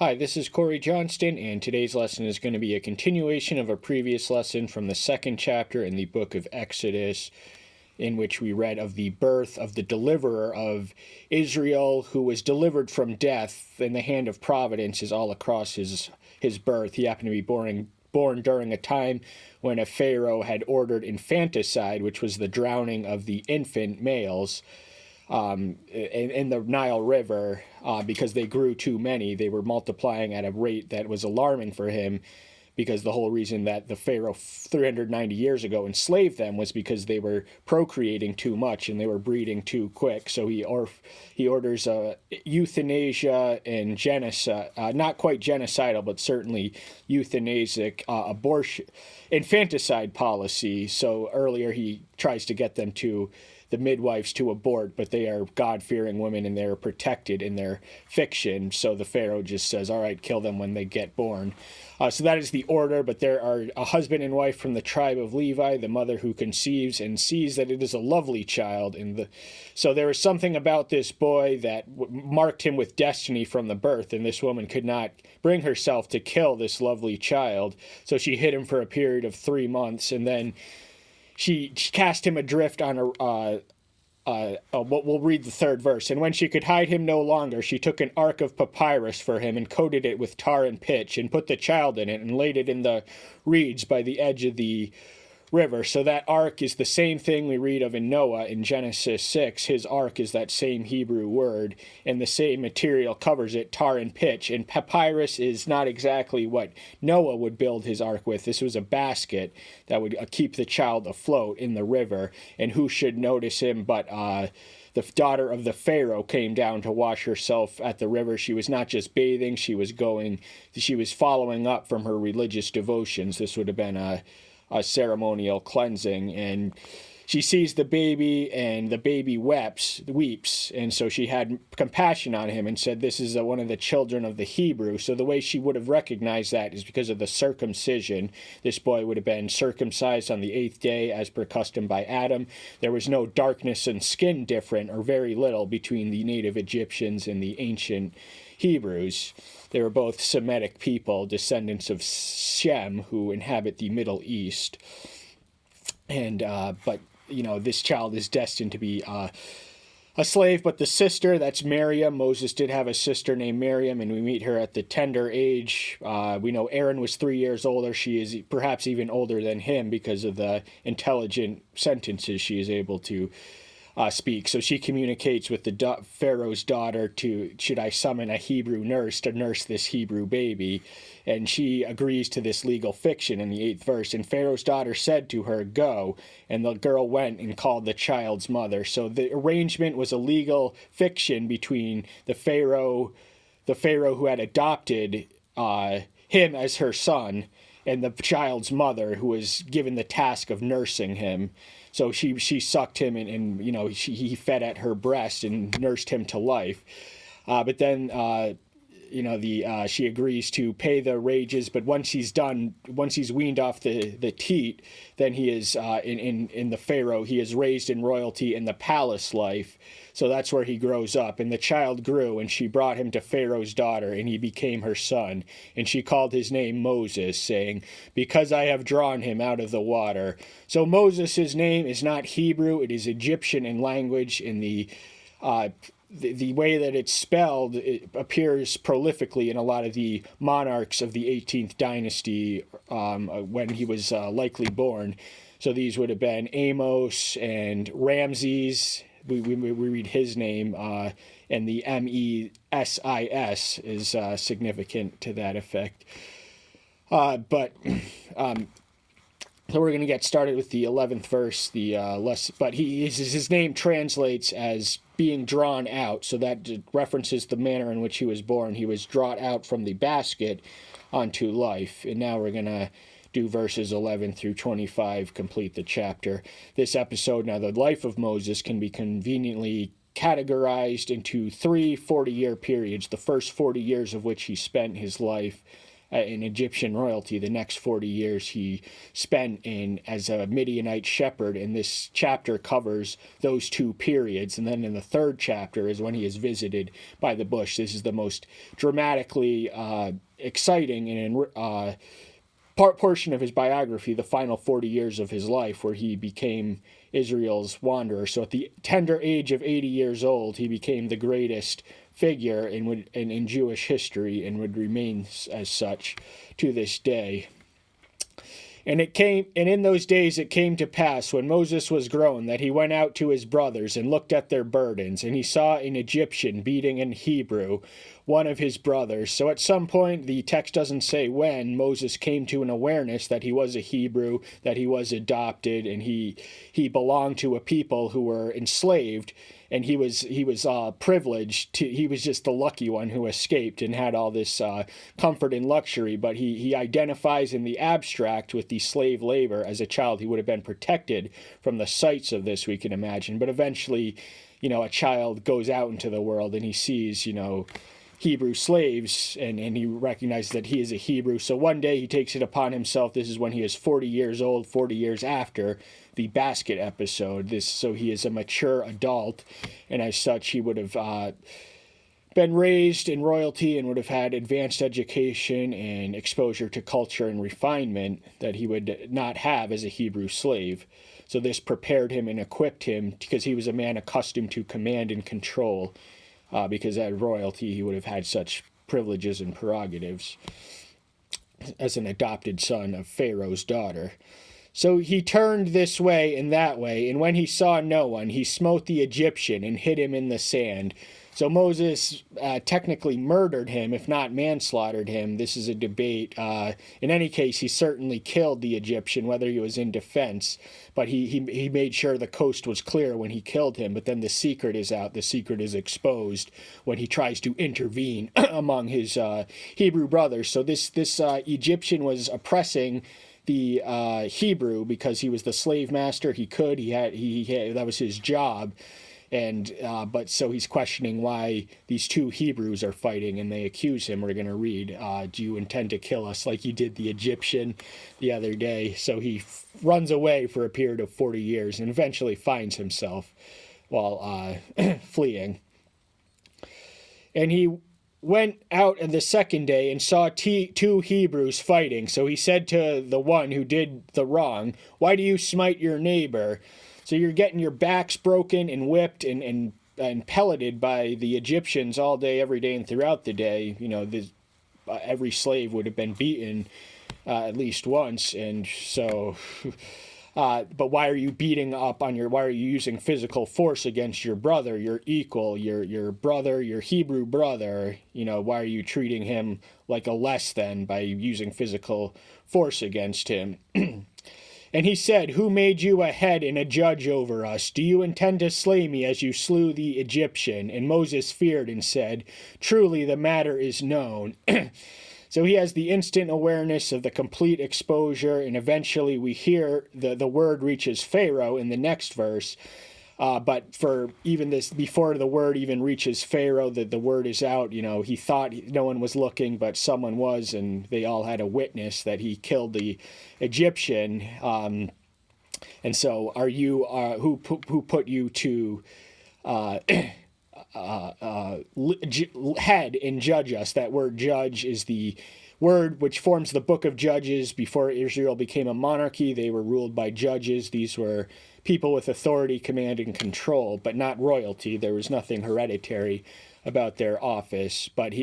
Hi, this is Corey Johnston, and today's lesson is going to be a continuation of a previous lesson from the second chapter in the book of Exodus, in which we read of the birth of the deliverer of Israel, who was delivered from death, and the hand of providence is all across his birth. He happened to be born during a time when a pharaoh had ordered infanticide, which was the drowning of the infant males in the Nile River because they grew too many. They were multiplying at a rate that was alarming for him, because the whole reason that the Pharaoh 390 years ago enslaved them was because they were procreating too much and they were breeding too quick. So he orders euthanasia and genocide, not quite genocidal, but certainly euthanasia, abortion, infanticide policy. So earlier he tries to get them to the midwives to abort, but they are God-fearing women and they're protected in their fiction. So the Pharaoh just says, all right, kill them when they get born. So that is the order, but there are a husband and wife from the tribe of Levi, the mother who conceives and sees that it is a lovely child. So there is something about this boy that marked him with destiny from the birth, and this woman could not bring herself to kill this lovely child. So she hid him for a period of 3 months, and then she cast him adrift on we'll read the third verse. And when she could hide him no longer, she took an ark of papyrus for him and coated it with tar and pitch and put the child in it and laid it in the reeds by the edge of the river. So that ark is the same thing we read of in Noah in Genesis 6. His ark is that same Hebrew word, and the same material covers it, tar and pitch. And papyrus is not exactly what Noah would build his ark with. This was a basket that would keep the child afloat in the river. And who should notice him but the daughter of the Pharaoh came down to wash herself at the river. She was not just bathing, she was following up from her religious devotions. This would have been a ceremonial cleansing, and she sees the baby, and the baby weeps, and so she had compassion on him and said, this is one of the children of the Hebrew. So the way she would have recognized that is because of the circumcision. This boy would have been circumcised on the 8th day as per custom by Adam. There was no darkness in skin different, or very little, between the native Egyptians and the ancient Hebrews. They were both Semitic people, descendants of Shem, who inhabit the Middle East. And but this child is destined to be a slave. But the sister, that's Miriam. Moses did have a sister named Miriam, and we meet her at the tender age. We know Aaron was 3 years older. She is perhaps even older than him because of the intelligent sentences she is able to speak. So she communicates with the Pharaoh's daughter should I summon a Hebrew nurse to nurse this Hebrew baby? And she agrees to this legal fiction in the 8th verse. And Pharaoh's daughter said to her, go. And the girl went and called the child's mother. So the arrangement was a legal fiction between the Pharaoh who had adopted him as her son, and the child's mother, who was given the task of nursing him. So she sucked him, and he fed at her breast and nursed him to life. But then she agrees to pay the wages. But once he's weaned off the teat, then he is in the Pharaoh. He is raised in royalty in the palace life. So that's where he grows up. And the child grew, and she brought him to Pharaoh's daughter, and he became her son. And she called his name Moses, saying, because I have drawn him out of the water. So Moses' name is not Hebrew, it is Egyptian in language. In the way that it's spelled, it appears prolifically in a lot of the monarchs of the 18th dynasty when he was likely born. So these would have been Amos and Ramses. We read his name, and the Mesis is significant to that effect. So we're going to get started with the 11th verse. But his name translates as being drawn out, so that references the manner in which he was born. He was drawn out from the basket onto life. And now we're going to do verses 11 through 25, complete the chapter. This episode, now the life of Moses, can be conveniently categorized into 3 40-year periods, the first 40 years of which he spent his life in Egyptian royalty. The next 40 years he spent as a Midianite shepherd, and this chapter covers those two periods. And then in the third chapter is when he is visited by the bush. This is the most dramatically exciting and portion of his biography, the final 40 years of his life, where he became Israel's wanderer. So at the tender age of 80 years old, he became the greatest figure in Jewish history and would remain as such to this day. And in those days it came to pass, when Moses was grown, that he went out to his brothers and looked at their burdens, and he saw an Egyptian beating an Hebrew, one of his brothers. So at some point, the text doesn't say when, Moses came to an awareness that he was a Hebrew, that he was adopted, and he belonged to a people who were enslaved. And he was privileged he was just the lucky one who escaped and had all this comfort and luxury. But he identifies in the abstract with the slave labor. As a child, he would have been protected from the sights of this, we can imagine. But eventually, a child goes out into the world and he sees, Hebrew slaves, and he recognizes that he is a Hebrew. So one day he takes it upon himself. This is when he is 40 years old, 40 years after the basket episode. So he is a mature adult, and as such he would have been raised in royalty and would have had advanced education and exposure to culture and refinement that he would not have as a Hebrew slave. So this prepared him and equipped him, because he was a man accustomed to command and control. Because at royalty he would have had such privileges and prerogatives as an adopted son of Pharaoh's daughter. So he turned this way and that way, and when he saw no one, he smote the Egyptian and hid him in the sand. So Moses technically murdered him, if not manslaughtered him. This is a debate. In any case, he certainly killed the Egyptian, whether he was in defense. But he made sure the coast was clear when he killed him. But then the secret is out. The secret is exposed when he tries to intervene among his Hebrew brothers. So this Egyptian was oppressing the Hebrew because he was the slave master. He had that was his job. And but so he's questioning why these two Hebrews are fighting, and they accuse him. We're going to read, do you intend to kill us like you did the Egyptian the other day? So he runs away for a period of 40 years and eventually finds himself while fleeing. And he went out the second day and saw two Hebrews fighting. So he said to the one who did the wrong, "Why do you smite your neighbor?" So you're getting your backs broken and whipped and pelleted by the Egyptians all day, every day, and throughout the day. Every slave would have been beaten at least once. And so, but why are you beating up on why are you using physical force against your brother, your equal, your brother, your Hebrew brother? Why are you treating him like a less than by using physical force against him? And he said, "Who made you a head and a judge over us? Do you intend to slay me as you slew the Egyptian?" And Moses feared and said, "Truly the matter is known." So he has the instant awareness of the complete exposure, and eventually we hear the word reaches Pharaoh in the next verse. But for even this, before the word even reaches Pharaoh, the word is out. He thought no one was looking, but someone was, and they all had a witness that he killed the Egyptian. And so, are you who put you to head and judge us? That word "judge" is the word which forms the book of Judges. Before Israel became a monarchy, they were ruled by judges. These were people with authority, command, and control, but not royalty. There was nothing hereditary about their office. But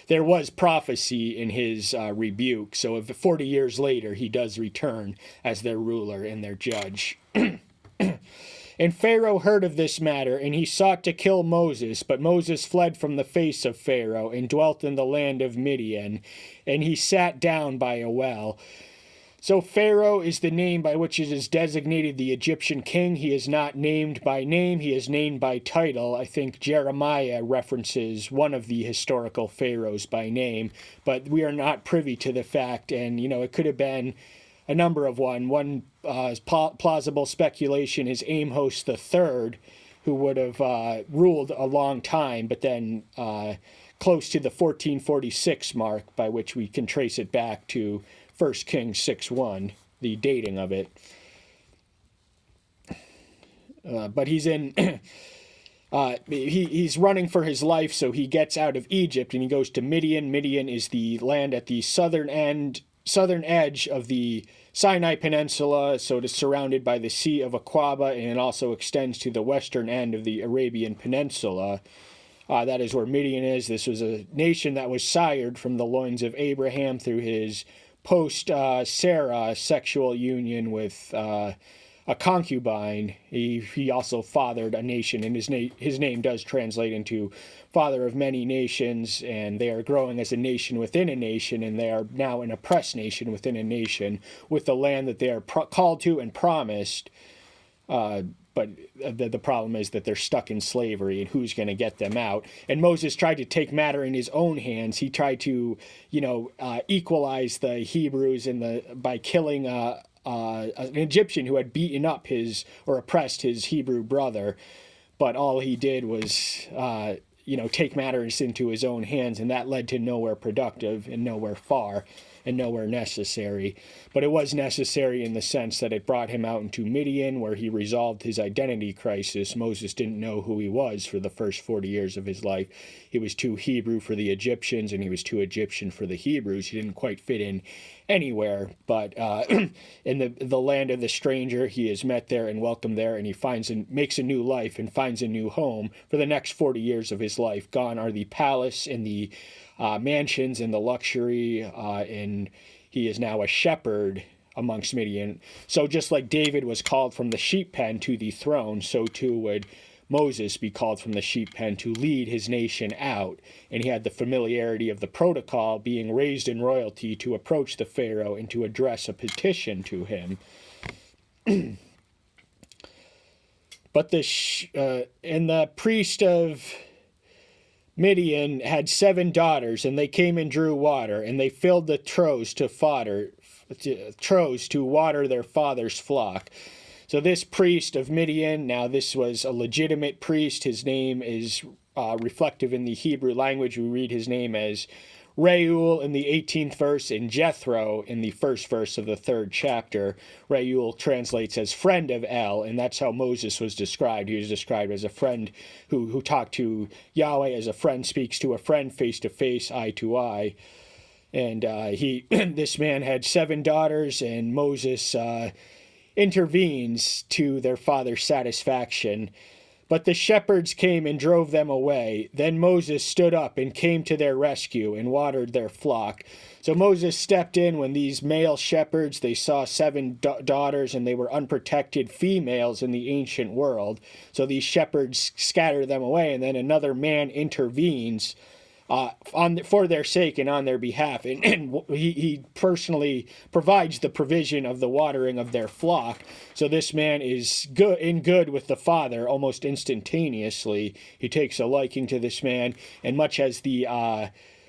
there was prophecy in his rebuke. So 40 years later, he does return as their ruler and their judge. And Pharaoh heard of this matter, and he sought to kill Moses. But Moses fled from the face of Pharaoh and dwelt in the land of Midian, and he sat down by a well. So Pharaoh is the name by which it is designated the Egyptian king. He is not named by name. He is named by title. I think Jeremiah references one of the historical pharaohs by name, but we are not privy to the fact. And, it could have been a number of one. One plausible speculation is Amos III, who would have ruled a long time, but then close to the 1446 mark, by which we can trace it back to 1 Kings 6:1, the dating of it. But he's in. He's running for his life, so he gets out of Egypt and he goes to Midian. Midian is the land at the southern edge of the Sinai Peninsula, so it is surrounded by the Sea of Aqaba, and it also extends to the western end of the Arabian Peninsula. That is where Midian is. This was a nation that was sired from the loins of Abraham through his post-Sarah sexual union with a concubine. He also fathered a nation, and his name does translate into father of many nations, and they are growing as a nation within a nation, and they are now an oppressed nation within a nation with the land that they are called to and promised. But the problem is that they're stuck in slavery, and who's going to get them out? And Moses tried to take matter in his own hands. He tried to, equalize the Hebrews by killing an Egyptian who had beaten up or oppressed his Hebrew brother. But all he did was, take matters into his own hands, and that led to nowhere productive and nowhere far and nowhere necessary. But it was necessary in the sense that it brought him out into Midian, where he resolved his identity crisis. Moses didn't know who he was for the first 40 years of his life. He was too Hebrew for the Egyptians, and he was too Egyptian for the Hebrews. He didn't quite fit in anywhere. But in the land of the stranger, he is met there and welcomed there, and he makes a new life and finds a new home for the next 40 years of his life. Gone are the palace and the mansions and the luxury, and he is now a shepherd amongst Midian. So just like David was called from the sheep pen to the throne, so too would Moses be called from the sheep pen to lead his nation out. And he had the familiarity of the protocol, being raised in royalty, to approach the Pharaoh and to address a petition to him. But the priest of Midian had 7 daughters, and they came and drew water, and they filled the troughs to water their father's flock. So this priest of Midian, now this was a legitimate priest. His name is reflective in the Hebrew language. We read his name as Reuel in the 18th verse and Jethro in the first verse of the 3rd chapter. Reuel translates as friend of El, and that's how Moses was described. He was described as a friend who talked to Yahweh as a friend speaks to a friend face to face, eye to eye. And this man had 7 daughters, and Moses intervenes to their father's satisfaction. But the shepherds came and drove them away. Then Moses stood up and came to their rescue and watered their flock. So Moses stepped in when these male shepherds, they saw 7 daughters, and they were unprotected females in the ancient world. So these shepherds scatter them away, and then another man intervenes for their sake and on their behalf, and he personally provides the provision of the watering of their flock. So this man is good with the father almost instantaneously. He takes a liking to this man, and much as the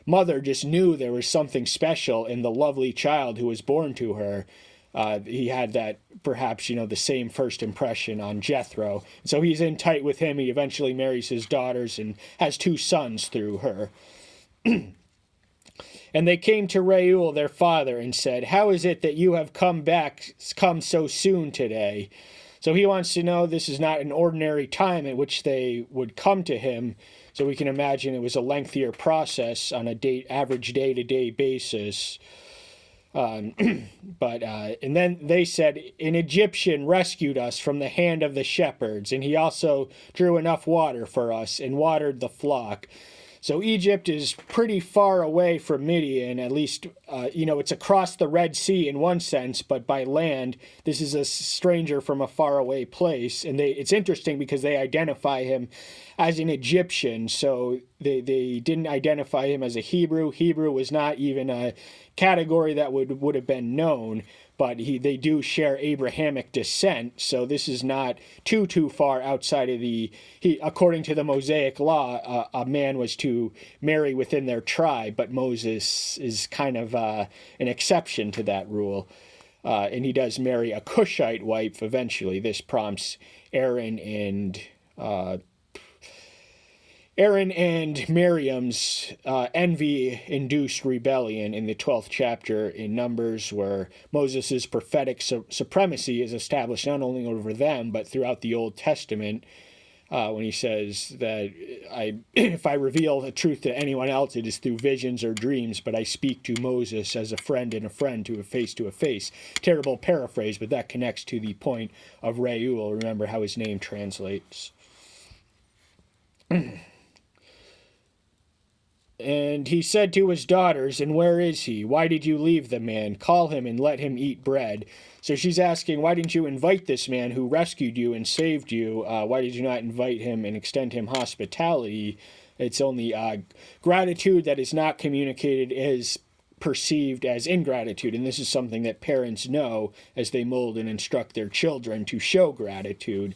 mother just knew there was something special in the lovely child who was born to her, he had that, perhaps, the same first impression on Jethro. So he's in tight with him. He eventually marries his daughters and has 2 sons through her. And they came to Reuel, their father, and said, "How is it that you have come so soon today?" So he wants to know this is not an ordinary time at which they would come to him. So we can imagine it was a lengthier process on a average day-to-day basis. And then they said, "An Egyptian rescued us from the hand of the shepherds, and he also drew enough water for us and watered the flock." So Egypt is pretty far away from Midian, at least, it's across the Red Sea in one sense, but by land, this is a stranger from a faraway place. And it's interesting because they identify him as an Egyptian, so they didn't identify him as a Hebrew. Hebrew was not even a category that would have been known, but they do share Abrahamic descent, so this is not too far outside of according to the Mosaic law, a man was to marry within their tribe, but Moses is kind of an exception to that rule, and he does marry a Cushite wife eventually. This prompts Aaron and Aaron and Miriam's envy-induced rebellion in the 12th chapter in Numbers, where Moses' prophetic supremacy is established not only over them, but throughout the Old Testament, when he says that if I reveal the truth to anyone else, it is through visions or dreams, but I speak to Moses as a friend and a friend to a face. Terrible paraphrase, but that connects to the point of Reuel. Remember how his name translates. And he said to his daughters, "And where is he? Why did you leave the man? Call him and let him eat bread." So she's asking, why didn't you invite this man who rescued you and saved you? Why did you not invite him and extend him hospitality? It's only gratitude that is not communicated is perceived as ingratitude. And this is something that parents know as they mold and instruct their children to show gratitude.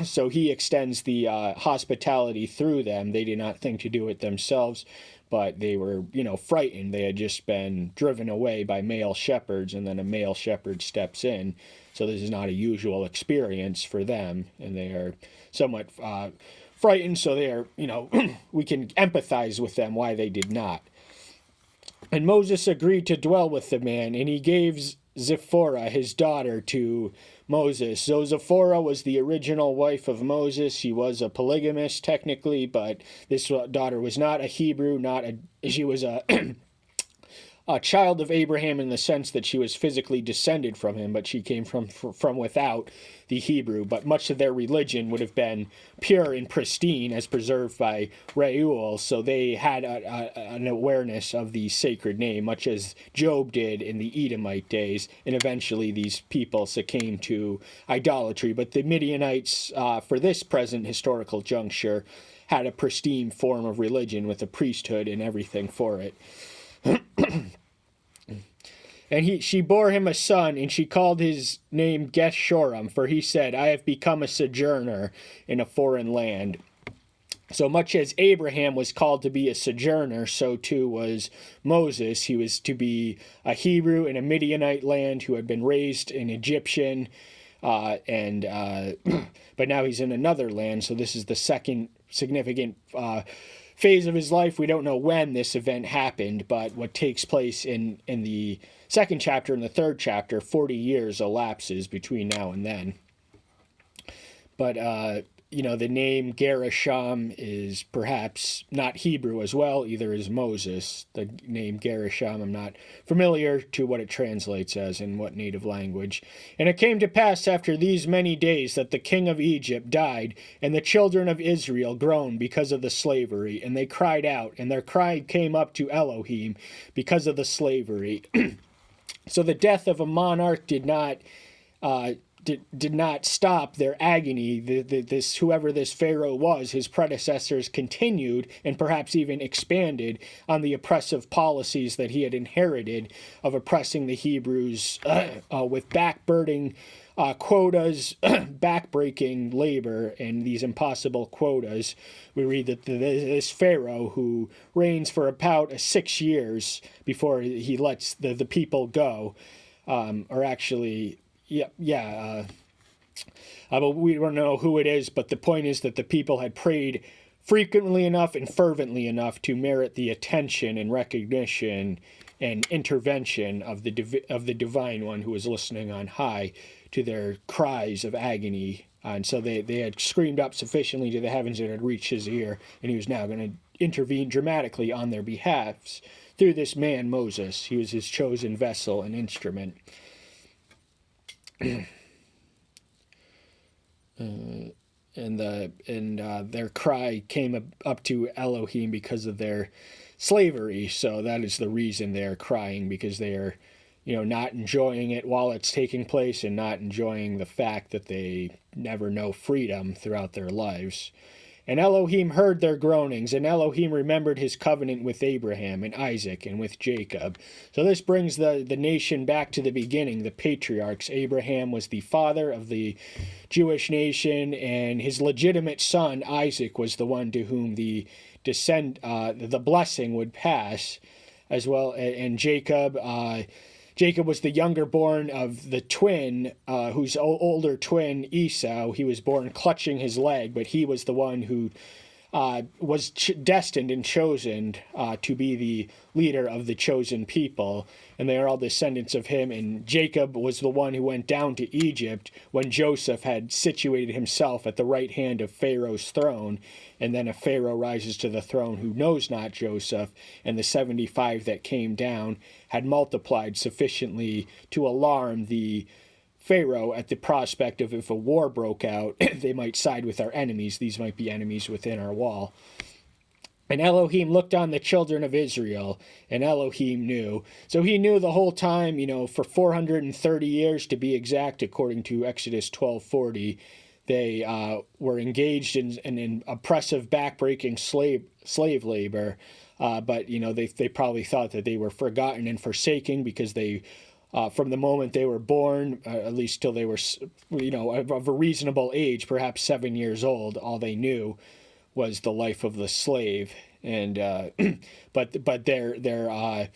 So he extends the hospitality through them. They did not think to do it themselves, but they were, frightened. They had just been driven away by male shepherds, and then a male shepherd steps in. So this is not a usual experience for them, and they are somewhat frightened. So they are, we can empathize with them why they did not. And Moses agreed to dwell with the man, and he gave Zipporah, his daughter, to Moses. So Zipporah was the original wife of Moses. She was a polygamist technically, but this daughter was not a Hebrew, she was a a child of Abraham in the sense that she was physically descended from him, but she came from without the Hebrew. But much of their religion would have been pure and pristine, as preserved by Reuel, so they had an awareness of the sacred name, much as Job did in the Edomite days, and eventually these people succumbed to idolatry. But the Midianites, for this present historical juncture, had a pristine form of religion with a priesthood and everything for it. And she bore him a son, and she called his name Geshurun, for he said, I have become a sojourner in a foreign land. So much as Abraham was called to be a sojourner, so too was Moses. He was to be a Hebrew in a Midianite land who had been raised an Egyptian, but now he's in another land. So this is the second significant phase of his life. We don't know when this event happened, but what takes place in the second chapter and the third chapter, 40 years elapses between now and then. But, the name Gershom is perhaps not Hebrew as well, either is Moses. The name Gershom, I'm not familiar to what it translates as in what native language. And it came to pass after these many days that the king of Egypt died, and the children of Israel groaned because of the slavery, and they cried out, and their cry came up to Elohim because of the slavery. So the death of a monarch did not stop their agony. Whoever this Pharaoh was, his predecessors continued and perhaps even expanded on the oppressive policies that he had inherited of oppressing the Hebrews with backburning quotas, backbreaking labor, and these impossible quotas. We read that this Pharaoh, who reigns for about 6 years before he lets the people go, but we don't know who it is, but the point is that the people had prayed frequently enough and fervently enough to merit the attention and recognition and intervention of the divine one who was listening on high to their cries of agony. And so they had screamed up sufficiently to the heavens that had reached his ear, and he was now going to intervene dramatically on their behalves through this man, Moses. He was his chosen vessel and instrument. Their cry came up to Elohim because of their slavery. So that is the reason they're crying, because they are, not enjoying it while it's taking place and not enjoying the fact that they never know freedom throughout their lives. And Elohim heard their groanings, and Elohim remembered his covenant with Abraham and Isaac and with Jacob. So this brings the nation back to the beginning, the patriarchs. Abraham was the father of the Jewish nation, and his legitimate son, Isaac, was the one to whom the blessing would pass as well. And Jacob Jacob was the younger born of the twin, whose older twin Esau. He was born clutching his leg, but he was the one who was destined and chosen to be the leader of the chosen people, and they are all descendants of him. And Jacob was the one who went down to Egypt when Joseph had situated himself at the right hand of Pharaoh's throne, and then a Pharaoh rises to the throne who knows not Joseph, and the 75 that came down had multiplied sufficiently to alarm the Pharaoh at the prospect of, if a war broke out, they might side with our enemies. These might be enemies within our wall. And Elohim looked on the children of Israel, and Elohim knew. So he knew the whole time, for 430 years to be exact, according to Exodus 12:40, they were engaged in oppressive, backbreaking slave labor. But they probably thought that they were forgotten and forsaken, because they, from the moment they were born, at least till they were, of a reasonable age, perhaps 7 years old, all they knew was the life of the slave. And but their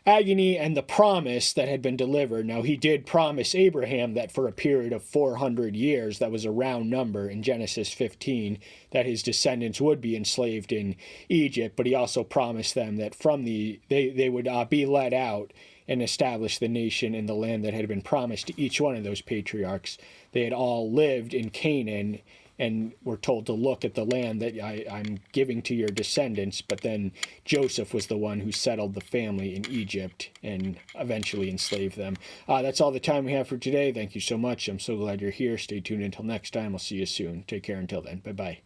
agony and the promise that had been delivered. Now, he did promise Abraham that for a period of 400 years, that was a round number in Genesis 15, that his descendants would be enslaved in Egypt. But he also promised them that from they would be led out and establish the nation in the land that had been promised to each one of those patriarchs. They had all lived in Canaan and were told to look at the land that I'm giving to your descendants. But then Joseph was the one who settled the family in Egypt and eventually enslaved them. That's all the time we have for today. Thank you so much. I'm so glad you're here. Stay tuned until next time. I'll see you soon. Take care until then. Bye-bye.